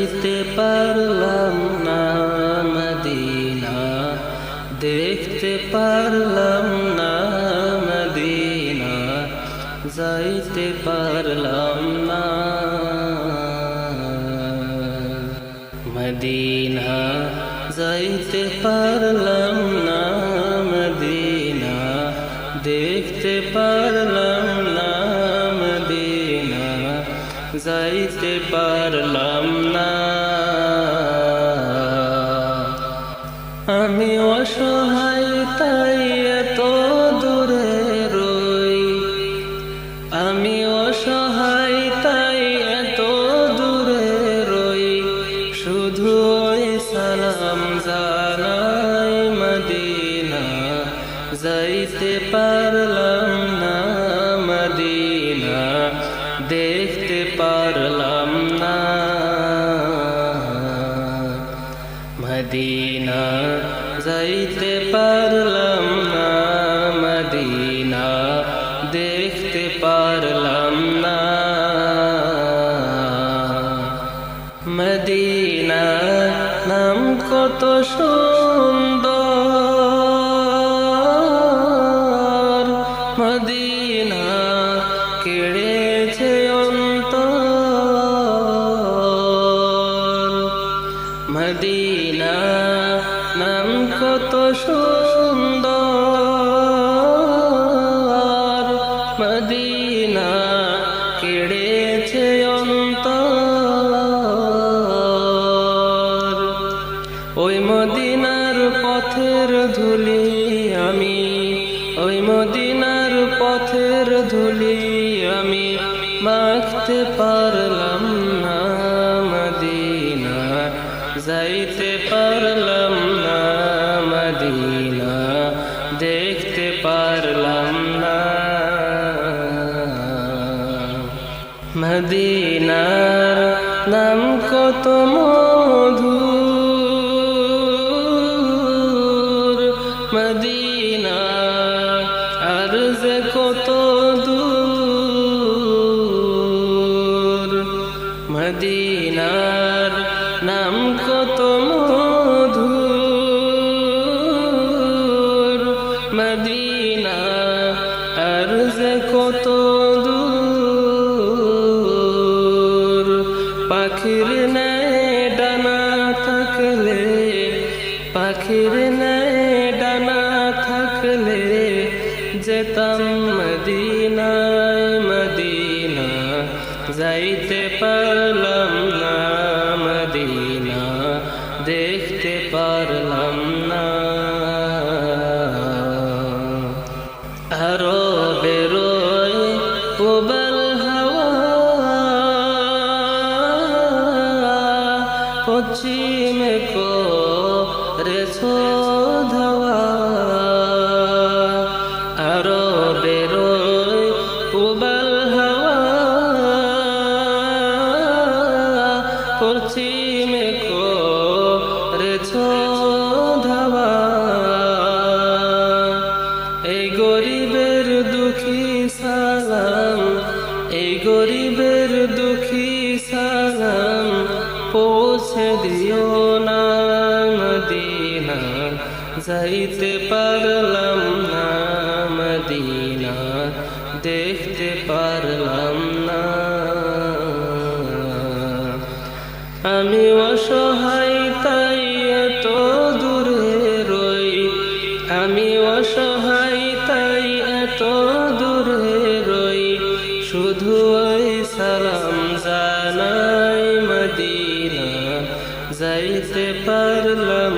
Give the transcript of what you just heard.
যাইতে পারলাম না মদিনা, দেখতে পারলাম না মদিনা, যাইতে পারলাম না মদিনা, যাইতে পারলাম না মদিনা, দেখতে পারলাম না মদিনা, যাইতে পারলাম না। আমি অসহায় তাই এত দূরে রই, আমি অসহায় তাই এত দূরে রই, শুধু ওই সালাম জানাই মদিনা, যাইতে পারলাম না মদিনা, দেখতে পারলাম না মদিনা, যাইতে পারলাম না মদিনা, দেখতে পারলাম না মদিনা। নাম কত সুন্দর, মদিনা কেড়েছে অন্তর, মদিনা নাম কত সুন্দর, মদিনা কেড়েছে অন্তর। ওই মদিনার পথের ধুলি আমি, ওই মদিনার পথের ধুলি আমি, মাখতে পারলাম না মদিনা, যাইতে পারলাম না মদিনা, দেখতে পারলাম না মদিনার নাম কত মধুর, মদিনা আর যে কত দূর, মদিনার নাম কত মধুর, মদিনা আর যে কত দূর। পাখির ন্যায় ডানা থাকলে, পাখির ন্যায় ডানা থাকলে, যেতাম মদিনায় মদিনা, যাইতে পারলাম না মদিনা, দেখতে পারলাম না। আরো বেরোয় প্রবল হাওয়া, পশ্চিমে করেছো ধাওয়া, আরো বেরোয় প্রবল হাওয়া, পশ্চিমে করেছো ধাওয়া। এই গরিবের দুঃখী সালাম, এই গরিবের দুঃখী সালাম, পৌঁছে দিও না মদিনা, যাইতে পারলাম না মদিনা, দেখতে পারলাম না। আমি অসহায় তাই এত দূরে রই, আমি অসহায় তাই এত দূরে রই, শুধু ওই সালাম জানাই মদিনা, যাইতে পারলাম